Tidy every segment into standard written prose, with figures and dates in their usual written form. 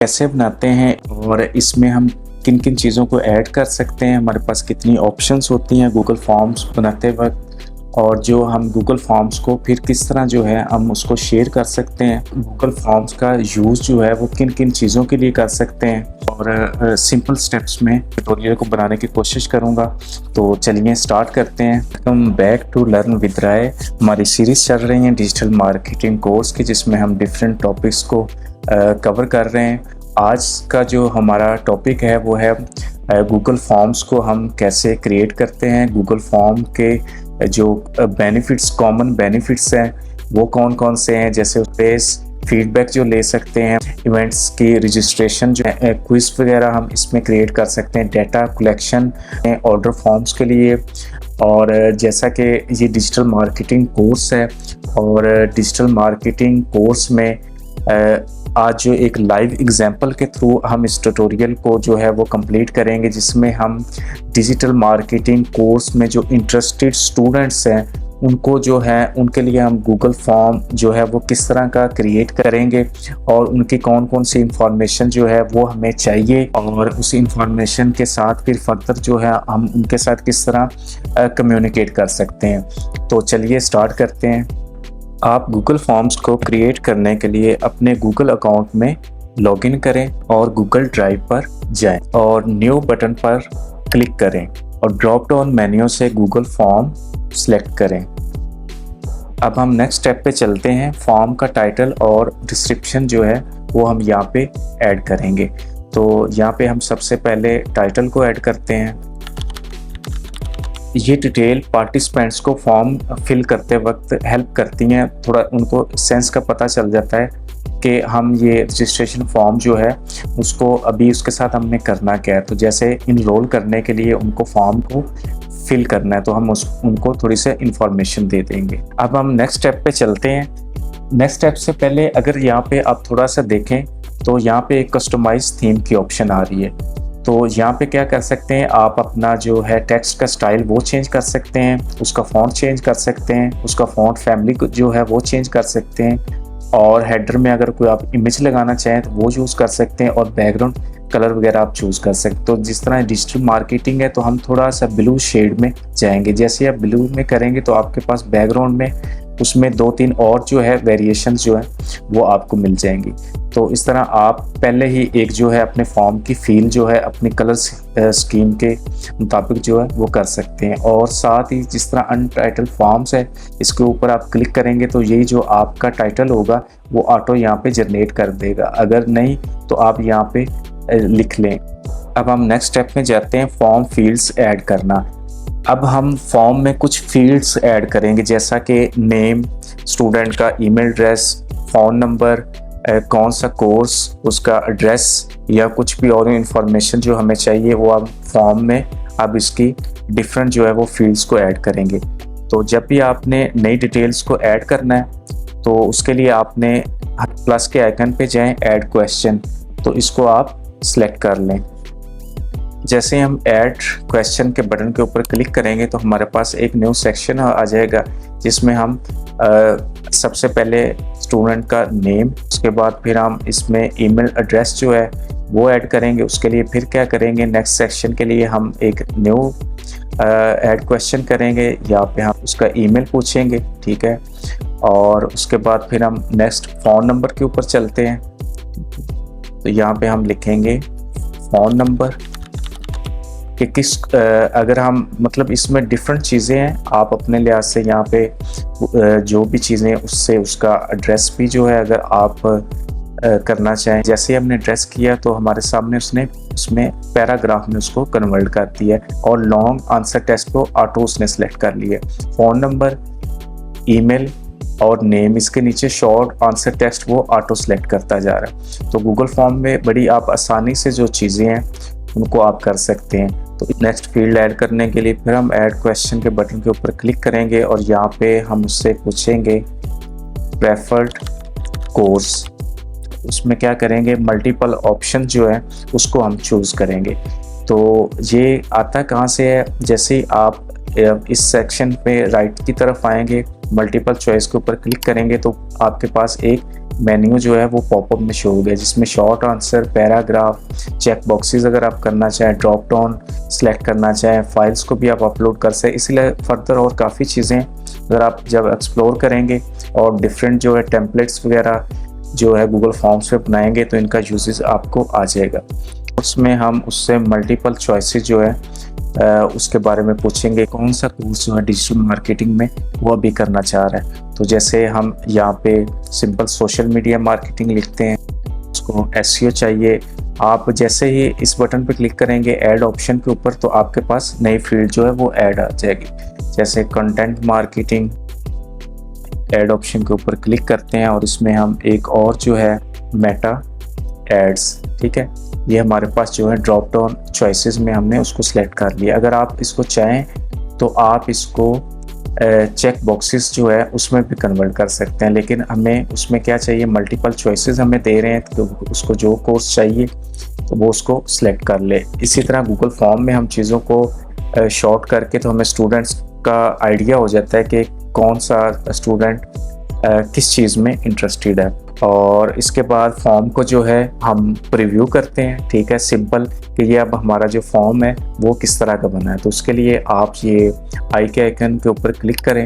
कैसे बनाते हैं और इसमें हम किन किन चीज़ों को ऐड कर सकते हैं, हमारे पास कितनी ऑप्शंस होती हैं गूगल फॉर्म्स बनाते वक्त, और जो हम गूगल फॉर्म्स को फिर किस तरह जो है हम उसको शेयर कर सकते हैं। गूगल फॉर्म्स का यूज़ जो है वो किन किन चीज़ों के लिए कर सकते हैं, और सिंपल स्टेप्स में ट्यूटोरियल को बनाने की कोशिश करूँगा। तो चलिए स्टार्ट करते हैं। Welcome back to learn with Rai. हमारी सीरीज़ चल रही है डिजिटल मार्केटिंग कोर्स की, जिसमें हम डिफरेंट टॉपिक्स को कवर कर रहे हैं। आज का जो हमारा टॉपिक है वो है गूगल फॉर्म्स को हम कैसे क्रिएट करते हैं। गूगल फॉर्म के जो बेनिफिट्स, कॉमन बेनिफिट्स हैं वो कौन कौन से हैं, जैसे स्पेस, फीडबैक जो ले सकते हैं, इवेंट्स की रजिस्ट्रेशन जो है, क्विज वगैरह हम इसमें क्रिएट कर सकते हैं, डेटा कलेक्शन ऑर्डर फॉर्म्स के लिए। और जैसा कि ये डिजिटल मार्केटिंग कोर्स है, और डिजिटल मार्केटिंग कोर्स में आज जो एक लाइव एग्जांपल के थ्रू हम इस ट्यूटोरियल को जो है वो कंप्लीट करेंगे, जिसमें हम डिजिटल मार्केटिंग कोर्स में जो इंटरेस्टेड स्टूडेंट्स हैं उनको जो है उनके लिए हम गूगल फॉर्म जो है वो किस तरह का क्रिएट करेंगे, और उनकी कौन कौन सी इंफॉर्मेशन जो है वो हमें चाहिए, और उस इंफॉर्मेशन के साथ फिर फर्दर जो है हम उनके साथ किस तरह कम्युनिकेट कर सकते हैं। तो चलिए स्टार्ट करते हैं। आप गूगल फॉर्म्स को क्रिएट करने के लिए अपने गूगल अकाउंट में लॉगिन करें और गूगल ड्राइव पर जाएं और न्यू बटन पर क्लिक करें और ड्रॉप डाउन मेन्यू से गूगल फॉर्म सेलेक्ट करें। अब हम नेक्स्ट स्टेप पे चलते हैं। फॉर्म का टाइटल और डिस्क्रिप्शन जो है वो हम यहाँ पे ऐड करेंगे। तो यहाँ पे हम सबसे पहले टाइटल को ऐड करते हैं। ये डिटेल पार्टिसिपेंट्स को फॉर्म फिल करते वक्त हेल्प करती हैं, थोड़ा उनको सेंस का पता चल जाता है कि हम ये रजिस्ट्रेशन फॉर्म जो है उसको अभी उसके साथ हमने करना क्या है। तो जैसे इनरोल करने के लिए उनको फॉर्म को फिल करना है, तो हम उनको थोड़ी सी इंफॉर्मेशन दे देंगे। अब हम नेक्स्ट स्टेप पे चलते हैं। नेक्स्ट स्टेप से पहले अगर यहाँ पे आप थोड़ा सा देखें तो यहाँ पे एक कस्टमाइज थीम की ऑप्शन आ रही है। तो यहाँ पे क्या कर सकते हैं, आप अपना जो है टेक्स्ट का स्टाइल वो चेंज कर सकते हैं, उसका फॉन्ट चेंज कर सकते हैं, उसका फॉन्ट फैमिली जो है वो चेंज कर सकते हैं, और हेडर में अगर कोई आप इमेज लगाना चाहें तो वो यूज़ कर सकते हैं, और बैकग्राउंड कलर वगैरह आप चूज़ कर सकते हैं। तो जिस तरह डिजिटल मार्केटिंग है तो हम थोड़ा सा ब्लू शेड में जाएंगे। जैसे आप ब्लू में करेंगे तो आपके पास बैकग्राउंड में उसमें 2-3 और जो है वेरिएशन जो है वो आपको मिल जाएंगी। तो इस तरह आप पहले ही एक जो है अपने फॉर्म की फील जो है अपनी कलर स्कीम के मुताबिक जो है वो कर सकते हैं। और साथ ही जिस तरह अनटाइटल फॉर्म्स है, इसके ऊपर आप क्लिक करेंगे तो यही जो आपका टाइटल होगा वो ऑटो यहाँ पे जनरेट कर देगा। अगर नहीं तो आप यहाँ पे लिख लें। अब हम नेक्स्ट स्टेप में जाते हैं, फॉर्म फील्ड्स ऐड करना। अब हम फॉर्म में कुछ फील्ड्स ऐड करेंगे, जैसा कि नेम, स्टूडेंट का ईमेल एड्रेस, फ़ोन नंबर, कौन सा कोर्स, उसका एड्रेस, या कुछ भी और इंफॉर्मेशन जो हमें चाहिए वो आप फॉर्म में अब इसकी डिफरेंट जो है वो फील्ड्स को ऐड करेंगे। तो जब भी आपने नई डिटेल्स को ऐड करना है तो उसके लिए आपने प्लस के आइकन पे जाएं, ऐड क्वेश्चन, तो इसको आप सेलेक्ट कर लें। जैसे हम ऐड क्वेश्चन के बटन के ऊपर क्लिक करेंगे तो हमारे पास एक न्यू सेक्शन आ जाएगा, जिसमें हम सबसे पहले स्टूडेंट का नेम, उसके बाद फिर हम इसमें ईमेल एड्रेस जो है वो ऐड करेंगे। उसके लिए फिर क्या करेंगे, नेक्स्ट सेक्शन के लिए हम एक न्यू ऐड क्वेश्चन करेंगे, यहाँ पे हम उसका ईमेल पूछेंगे, ठीक है। और उसके बाद फिर हम नेक्स्ट फ़ोन नंबर के ऊपर चलते हैं। तो यहाँ पे हम लिखेंगे फ़ोन नंबर कि किस अगर हम मतलब इसमें डिफरेंट चीज़ें हैं, आप अपने लिहाज से यहाँ पे जो भी चीज़ें उससे उसका एड्रेस भी जो है अगर आप करना चाहें। जैसे हमने एड्रेस किया तो हमारे सामने उसने उसमें पैराग्राफ में उसको कन्वर्ट कर दिया, और लॉन्ग आंसर टेक्स्ट को ऑटो उसने सेलेक्ट कर लिया। फ़ोन नंबर, ईमेल और नेम, इसके नीचे शॉर्ट आंसर टेक्स्ट वो ऑटो सेलेक्ट करता जा रहा है। तो गूगल फॉर्म में बड़ी आप आसानी से जो चीज़ें हैं उनको आप कर सकते हैं। तो नेक्स्ट फील्ड ऐड करने के लिए फिर हम ऐड क्वेश्चन के बटन के ऊपर क्लिक करेंगे, और यहाँ पे हम उससे पूछेंगे प्रेफर्ड कोर्स। उसमें क्या करेंगे, मल्टीपल ऑप्शन जो है उसको हम चूज़ करेंगे। तो ये आता कहाँ से है, जैसे ही आप इस सेक्शन पे राइट की तरफ आएंगे, मल्टीपल चॉइस के ऊपर क्लिक करेंगे तो आपके पास एक मेन्यू जो है वो पॉपअप में शो हो गया, जिसमें short answer, paragraph, check boxes अगर आप करना चाहें, ड्रॉप डाउन सेलेक्ट करना चाहें, फाइल्स को भी आप अपलोड कर सकें। इसलिए फर्दर और काफ़ी चीज़ें अगर आप जब एक्सप्लोर करेंगे और डिफरेंट जो है टेम्पलेट्स वगैरह जो है गूगल फॉर्म्स पे बनाएंगे तो इनका यूजेस आपको आ जाएगा। उसमें हम उससे मल्टीपल चॉइसेस जो है उसके बारे में पूछेंगे, कौन सा कोर्स जो है डिजिटल मार्केटिंग में वो अभी करना चाह रहा है। तो जैसे हम यहाँ पे सिंपल सोशल मीडिया मार्केटिंग लिखते हैं, उसको एसईओ चाहिए। आप जैसे ही इस बटन पे क्लिक करेंगे ऐड ऑप्शन के ऊपर, तो आपके पास नई फील्ड जो है वो ऐड आ जाएगी। जैसे कंटेंट मार्केटिंग, ऐड ऑप्शन के ऊपर क्लिक करते हैं और इसमें हम एक और जो है मेटा एड्स, ठीक है, ये हमारे पास जो है ड्रॉप डाउन चॉइसेस में हमने उसको सिलेक्ट कर लिया। अगर आप इसको चाहें तो आप इसको चेक बॉक्सेस जो है उसमें भी कन्वर्ट कर सकते हैं, लेकिन हमें उसमें क्या चाहिए, मल्टीपल चॉइसेस हमें दे रहे हैं तो उसको जो कोर्स चाहिए तो वो उसको सिलेक्ट कर ले। इसी तरह गूगल फॉर्म में हम चीज़ों को शॉर्ट करके तो हमें स्टूडेंट्स का आइडिया हो जाता है कि कौन सा स्टूडेंट किस चीज़ में इंटरेस्टेड है। और इसके बाद फॉर्म को जो है हम प्रीव्यू करते हैं, ठीक है, सिंपल कि ये अब हमारा जो फॉर्म है वो किस तरह का बना है। तो उसके लिए आप ये आई के आइकन के ऊपर क्लिक करें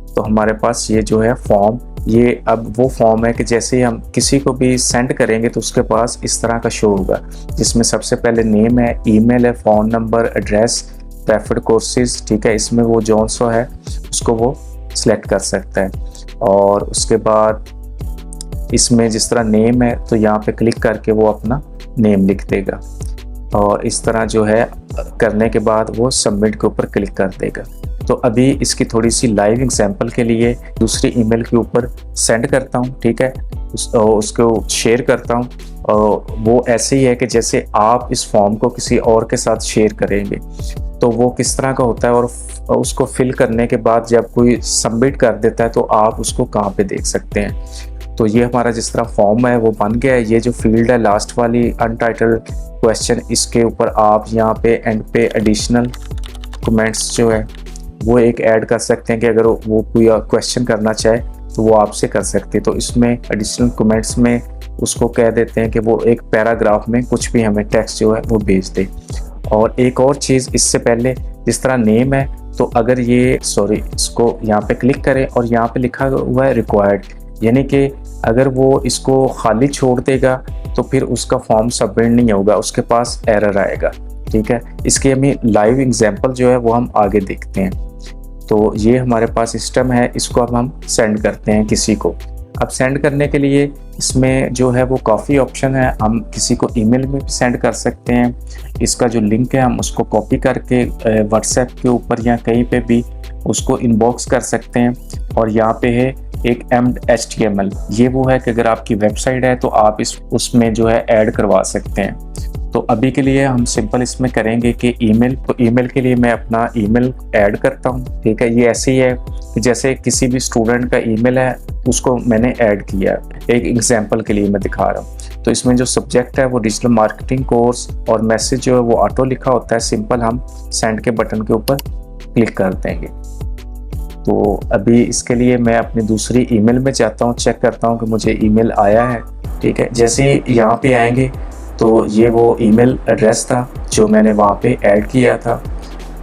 तो हमारे पास ये जो है फॉर्म, ये अब वो फॉर्म है कि जैसे हम किसी को भी सेंड करेंगे तो उसके पास इस तरह का शो होगा, जिसमें सबसे पहले नेम है, ईमेल है, phone number, address, preferred courses, ठीक है, इसमें वो जौन सा है उसको वो सिलेक्ट कर सकता है। और उसके बाद इसमें जिस तरह नेम है तो यहाँ पे क्लिक करके वो अपना नेम लिख देगा और इस तरह जो है करने के बाद वो सबमिट के ऊपर क्लिक कर देगा। तो अभी इसकी थोड़ी सी लाइव एग्जांपल के लिए दूसरी ईमेल के ऊपर सेंड करता हूँ, ठीक है, उसको शेयर करता हूँ। वो ऐसे ही है कि जैसे आप इस फॉर्म को किसी और के साथ शेयर करेंगे तो वो किस तरह का होता है, और उसको फिल करने के बाद जब कोई सबमिट कर देता है तो आप उसको कहाँ पे देख सकते हैं। तो ये हमारा जिस तरह फॉर्म है वो बन गया है। ये जो फील्ड है लास्ट वाली अनटाइटल्ड क्वेश्चन, इसके ऊपर आप यहाँ पे एंड पे एडिशनल कमेंट्स जो है वो एक ऐड कर सकते हैं कि अगर वो कोई क्वेश्चन करना चाहे तो वो आपसे कर सकते हैं। तो इसमें एडिशनल कमेंट्स में उसको कह देते हैं कि वो एक पैराग्राफ में कुछ भी हमें टेक्स्ट जो है वो भेज दे। और एक और चीज़ इससे पहले, जिस तरह नेम है तो अगर ये इसको यहाँ पे क्लिक करें और यहाँ पे लिखा हुआ है रिक्वायर्ड, यानी कि अगर वो इसको खाली छोड़ देगा तो फिर उसका फॉर्म सबमिट नहीं होगा, उसके पास एरर आएगा, ठीक है। इसकी हमें लाइव एग्जांपल जो है वो हम आगे देखते हैं। तो ये हमारे पास सिस्टम है, इसको अब हम सेंड करते हैं किसी को। अब सेंड करने के लिए इसमें जो है वो काफ़ी ऑप्शन है, हम किसी को ईमेल में भी सेंड कर सकते हैं। इसका जो लिंक है हम उसको कॉपी करके व्हाट्सएप के ऊपर या कहीं पे भी उसको इनबॉक्स कर सकते हैं। और यहाँ पे है एक HTML, ये वो है कि अगर आपकी वेबसाइट है तो आप उसमें जो है ऐड करवा सकते हैं। तो अभी के लिए हम सिंपल इसमें करेंगे कि ईमेल, तो ईमेल के लिए मैं अपना ईमेल ऐड करता हूँ, ठीक है। ये ऐसे ही है कि जैसे किसी भी स्टूडेंट का ईमेल है उसको मैंने ऐड किया, एक एग्जांपल के लिए मैं दिखा रहा हूँ। तो इसमें जो सब्जेक्ट है वो डिजिटल मार्केटिंग कोर्स और मैसेज जो है वो ऑटो लिखा होता है। सिंपल हम सेंड के बटन के ऊपर क्लिक कर देंगे। तो अभी इसके लिए मैं अपनी दूसरी ईमेल में जाता हूँ, चेक करता हूँ कि मुझे ईमेल आया है, ठीक है। जैसे ही यहाँ पे आएंगे तो ये वो ईमेल एड्रेस था जो मैंने वहाँ पे ऐड किया था।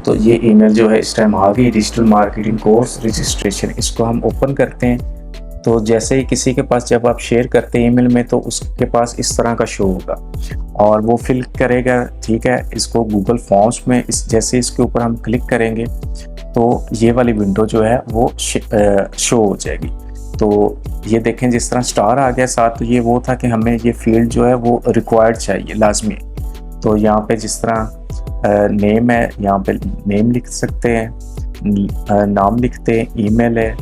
तो ये ईमेल जो है इस टाइम आ गई, डिजिटल मार्केटिंग कोर्स रजिस्ट्रेशन। इसको हम ओपन करते हैं तो जैसे ही किसी के पास जब आप शेयर करते हैं ईमेल में तो उसके पास इस तरह का शो होगा और वो फिल करेगा, ठीक है। इसको गूगल फॉर्म्स में जैसे इसके ऊपर हम क्लिक करेंगे तो ये वाली विंडो जो है वो शो हो जाएगी। तो ये देखें जिस तरह स्टार आ गया साथ, तो ये वो था कि हमें ये फील्ड जो है वो रिक्वायर्ड चाहिए लाजमी। तो यहाँ पे जिस तरह नेम है, यहाँ पे नेम लिख सकते हैं, नाम लिखते हैं, ईमेल है,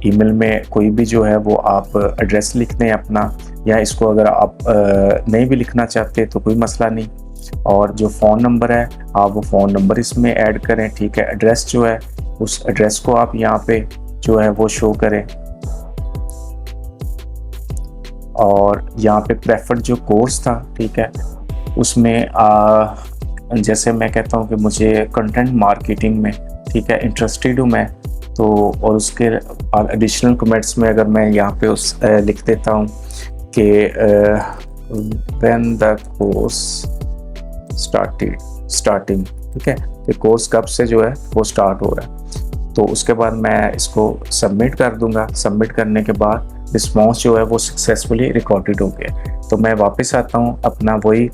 ईमेल में कोई भी जो है वो आप एड्रेस लिख दें अपना, या इसको अगर आप नहीं भी लिखना चाहते तो कोई मसला नहीं। और जो फ़ोन नंबर है आप वो फ़ोन नंबर इसमें ऐड करें, ठीक है। एड्रेस जो है उस एड्रेस को आप यहाँ पे जो है वो शो करें। और यहाँ पे प्रेफर्ड जो कोर्स था, ठीक है, उसमें जैसे मैं कहता हूँ कि मुझे कंटेंट मार्केटिंग में, ठीक है, इंटरेस्टेड हूँ मैं, तो और उसके एडिशनल कमेंट्स में अगर मैं यहाँ पे लिख देता हूँ कि व्हेन द कोर्स स्टार्टिंग, ठीक है, कि कोर्स कब से जो है वो स्टार्ट हो रहा है। तो उसके बाद मैं इसको सबमिट कर दूंगा। सबमिट करने के बाद रिस्पॉन्स जो है वो सक्सेसफुली रिकॉर्डेड हो गया। तो मैं वापस आता हूँ अपना वही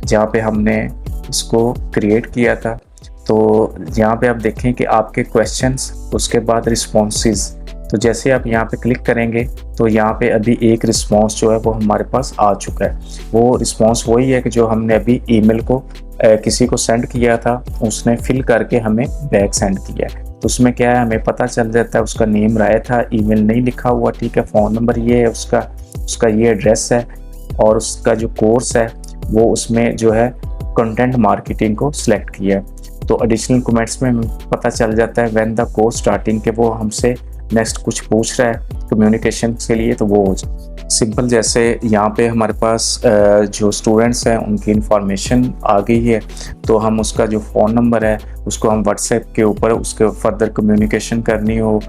जहाँ पे हमने इसको क्रिएट किया था। तो यहाँ पे आप देखें कि आपके क्वेश्चंस, उसके बाद रिस्पॉन्सेज। तो जैसे आप यहाँ पे क्लिक करेंगे तो यहाँ पे अभी एक रिस्पॉन्स जो है वो हमारे पास आ चुका है। वो रिस्पॉन्स वही है कि जो हमने अभी ईमेल को किसी को सेंड किया था, उसने फिल करके हमें बैक सेंड किया है। तो उसमें क्या है, हमें पता चल जाता है उसका नेम राय था, ईमेल नहीं लिखा हुआ, ठीक है, फ़ोन नंबर ये है उसका ये एड्रेस है, और उसका जो कोर्स है वो उसमें जो है कंटेंट मार्केटिंग को सिलेक्ट किया है। तो एडिशनल कमेंट्स में पता चल जाता है व्हेन द कोर्स स्टार्टिंग के वो हमसे नेक्स्ट कुछ पूछ रहा है कम्युनिकेशन के लिए, तो वो हो जाए सिंपल। जैसे यहाँ पे हमारे पास जो स्टूडेंट्स हैं उनकी इंफॉर्मेशन आ गई है, तो हम उसका जो फ़ोन नंबर है उसको हम व्हाट्सएप के ऊपर उसके फर्दर कम्युनिकेशन करनी हो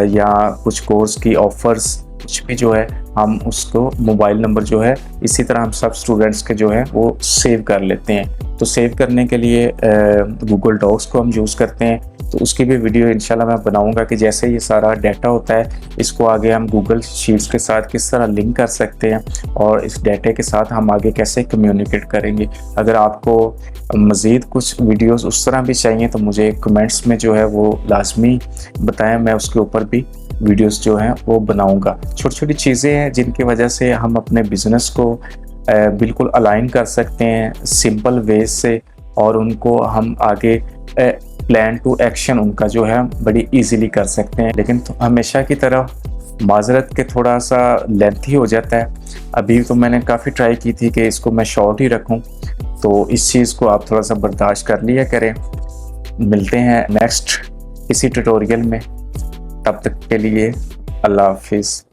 या कुछ कोर्स की ऑफ़र्स कुछ भी जो है, हम उसको मोबाइल नंबर जो है इसी तरह हम सब स्टूडेंट्स के जो है वो सेव कर लेते हैं। तो सेव करने के लिए गूगल डॉक्स को हम यूज़ करते हैं। तो उसकी भी वीडियो इंशाल्लाह मैं बनाऊंगा कि जैसे ये सारा डाटा होता है इसको आगे हम गूगल शीट्स के साथ किस तरह लिंक कर सकते हैं और इस डाटा के साथ हम आगे कैसे कम्युनिकेट करेंगे। अगर आपको मज़ीद कुछ वीडियोस उस तरह भी चाहिए तो मुझे कमेंट्स में जो है वो लाजमी बताएं, मैं उसके ऊपर भी वीडियोस जो हैं वो बनाऊंगा। छोटी छोटी चीज़ें हैं जिनकी वजह से हम अपने बिज़नेस को बिल्कुल अलाइन कर सकते हैं सिंपल वेज से, और उनको हम आगे प्लान टू एक्शन उनका जो है बड़ी इजीली कर सकते हैं। लेकिन तो हमेशा की तरह माजरत के थोड़ा सा लेंथी हो जाता है। अभी तो मैंने काफ़ी ट्राई की थी कि इसको मैं शॉर्ट ही रखूं, तो इस चीज़ को आप थोड़ा सा बर्दाश्त कर लिया करें। मिलते हैं नेक्स्ट किसी ट्यूटोरियल में, तब तक के लिए अल्लाह हाफिज़।